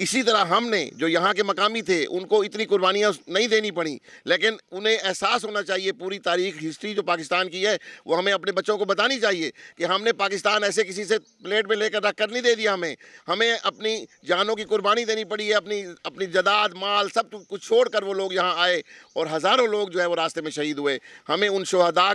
اسی طرح ہم نے جو یہاں کے مقامی تھے ان کو اتنی قربانیاں نہیں دینی پڑیں، لیکن انہیں احساس ہونا چاہیے پوری تاریخ ہسٹری جو پاکستان کی ہے وہ ہمیں اپنے بچوں کو بتانی چاہیے کہ ہم نے پاکستان ایسے کسی سے پلیٹ میں لے کر رکھ کر نہیں دے دیا، ہمیں اپنی جانوں کی قربانی دینی پڑی ہے، اپنی جائیداد مال سب کچھ چھوڑ کر وہ لوگ یہاں آئے اور ہزاروں لوگ جو ہے وہ راستے میں شہید ہوئے۔ ہمیں ان شہداء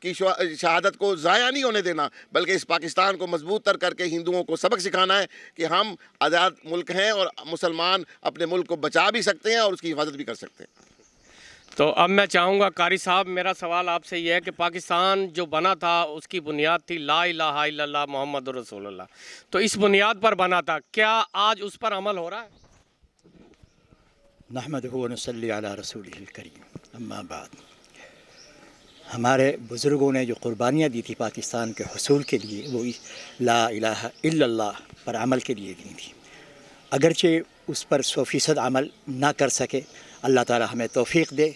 کی شہادت کو ضائع نہیں ہونے دینا، بلکہ اس پاکستان کو مضبوط تر کر کے ہندوؤں کو سبق سکھانا ہے کہ ہم آزاد ملک ہیں اور مسلمان اپنے ملک کو بچا بھی سکتے ہیں اور اس کی حفاظت بھی کر سکتے ہیں۔ تو اب میں چاہوں گا قاری صاحب، میرا سوال آپ سے یہ ہے کہ پاکستان جو بنا تھا اس کی بنیاد تھی لا الہ الا اللہ محمد رسول اللہ، تو اس بنیاد پر بنا تھا، کیا آج اس پر عمل ہو رہا ہے؟ نحمدہ و نصلی علی رسولہ الکریم، اما بعد، ہمارے بزرگوں نے جو قربانیاں دی تھی پاکستان کے حصول کے لیے وہ لا الہ الا اللہ پر عمل کے لیے دی تھی۔ اگرچہ اس پر 100% عمل نہ کر سکے، اللہ تعالی ہمیں توفیق دے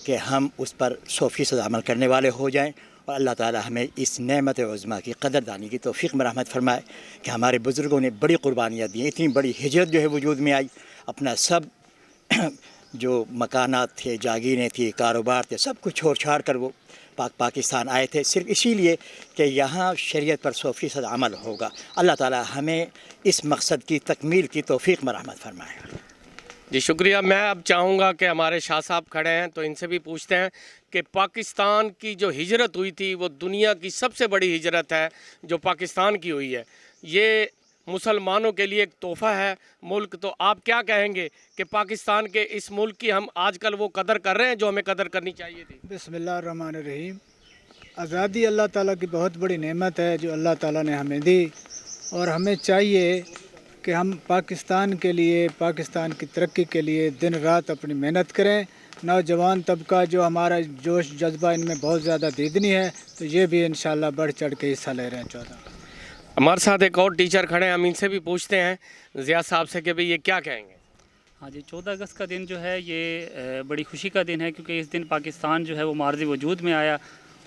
کہ ہم اس پر 100% عمل کرنے والے ہو جائیں، اور اللہ تعالی ہمیں اس نعمت عظمیٰ کی قدر دانی کی توفیق میں رحمت فرمائے کہ ہمارے بزرگوں نے بڑی قربانیاں دیں، اتنی بڑی ہجرت جو ہے وجود میں آئی، اپنا سب جو مکانات تھے، جاگیریں تھیں، کاروبار تھے، سب کچھ چھوڑ چھاڑ کر وہ پاکستان آئے تھے، صرف اسی لیے کہ یہاں شریعت پر 100% عمل ہوگا۔ اللہ تعالی ہمیں اس مقصد کی تکمیل کی توفیق میں رحمت فرمائے۔ جی شکریہ۔ میں اب چاہوں گا کہ ہمارے شاہ صاحب کھڑے ہیں تو ان سے بھی پوچھتے ہیں کہ پاکستان کی جو ہجرت ہوئی تھی وہ دنیا کی سب سے بڑی ہجرت ہے جو پاکستان کی ہوئی ہے، یہ مسلمانوں کے لیے ایک تحفہ ہے ملک، تو آپ کیا کہیں گے کہ پاکستان کے اس ملک کی ہم آج کل وہ قدر کر رہے ہیں جو ہمیں قدر کرنی چاہیے تھی؟ بسم اللہ الرحمن الرحیم۔ آزادی اللہ تعالیٰ کی بہت بڑی نعمت ہے جو اللہ تعالیٰ نے ہمیں دی، اور ہمیں چاہیے کہ ہم پاکستان کے لیے، پاکستان کی ترقی کے لیے دن رات اپنی محنت کریں۔ نوجوان طبقہ جو ہمارا جوش جذبہ ان میں بہت زیادہ دیدنی ہے، تو یہ بھی انشاءاللہ بڑھ چڑھ کے حصہ لے رہے ہیں۔ 14 ہمارے ساتھ ایک اور ٹیچر کھڑے ہیں، ہم ان سے بھی پوچھتے ہیں ضیاء صاحب سے کہ بھئی یہ کیا کہیں گے؟ ہاں جی، 14 اگست کا دن جو ہے یہ بڑی خوشی کا دن ہے، کیونکہ اس دن پاکستان جو ہے وہ معرض وجود میں آیا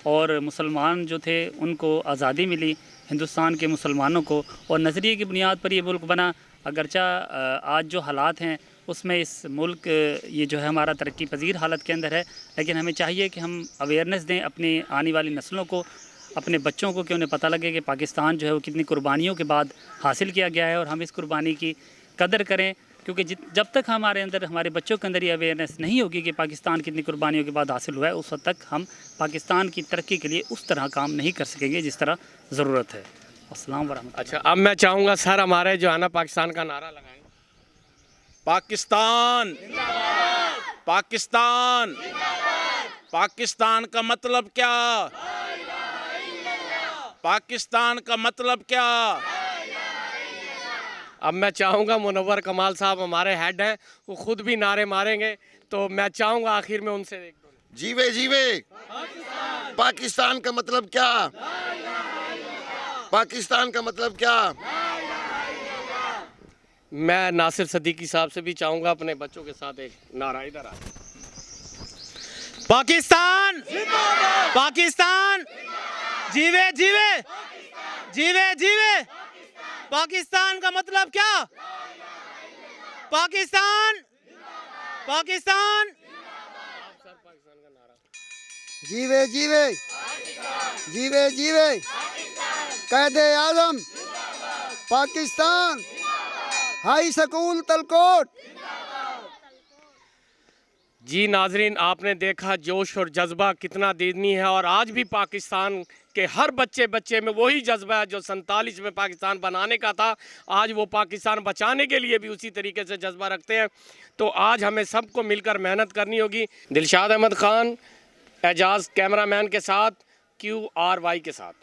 اور مسلمان جو تھے ان کو آزادی ملی، ہندوستان کے مسلمانوں کو، اور نظریے کی بنیاد پر یہ ملک بنا۔ اگرچہ آج جو حالات ہیں اس میں اس ملک یہ جو ہے ہمارا ترقی پذیر حالت کے اندر ہے، لیکن ہمیں چاہیے کہ ہم اویئرنیس دیں اپنی آنے والی نسلوں کو، اپنے بچوں کو، کہ انہیں پتہ لگے کہ پاکستان جو ہے وہ کتنی قربانیوں کے بعد حاصل کیا گیا ہے، اور ہم اس قربانی کی قدر کریں، کیونکہ جب تک ہمارے اندر، ہمارے بچوں کے اندر یہ اویئرنیس نہیں ہوگی کہ پاکستان کتنی قربانیوں کے بعد حاصل ہوا ہے، اس وقت تک ہم پاکستان کی ترقی کے لیے اس طرح کام نہیں کر سکیں گے جس طرح ضرورت ہے۔ السلام ورحمۃ اللہ۔ اچھا، اب میں چاہوں گا سر ہمارے جو ہے نا پاکستان کا نعرہ لگائیں۔ پاکستان، پاکستان، پاکستان کا مطلب کیا؟ پاکستان کا مطلب کیا؟ اب میں چاہوں گا منور کمال صاحب ہمارے ہیڈ ہیں، وہ خود بھی نعرے ماریں گے، تو میں چاہوں گا آخر میں ان سے ایک دو۔ جیوے جیوے پاکستان کا مطلب کیا؟ پاکستان کا مطلب کیا؟ میں ناصر صدیقی صاحب سے بھی چاہوں گا اپنے بچوں کے ساتھ ایک نعرہ، ادھر آ۔ پاکستان، پاکستان، جیوے جیوے، جیوے جیوے، پاکستان کا مطلب کیا؟ پاکستان، پاکستان، جیوے جیوے، جیوے جیوے، قائد اعظم پاکستان، ہائی سکول تلکوٹ۔ جی ناظرین، آپ نے دیکھا جوش اور جذبہ کتنا دیدنی ہے، اور آج بھی پاکستان کے ہر بچے میں وہی جذبہ ہے جو 47 میں پاکستان بنانے کا تھا، آج وہ پاکستان بچانے کے لیے بھی اسی طریقے سے جذبہ رکھتے ہیں۔ تو آج ہمیں سب کو مل کر محنت کرنی ہوگی۔ دلشاد احمد خان، اعجاز کیمرہ مین کے ساتھ، QRY کے ساتھ۔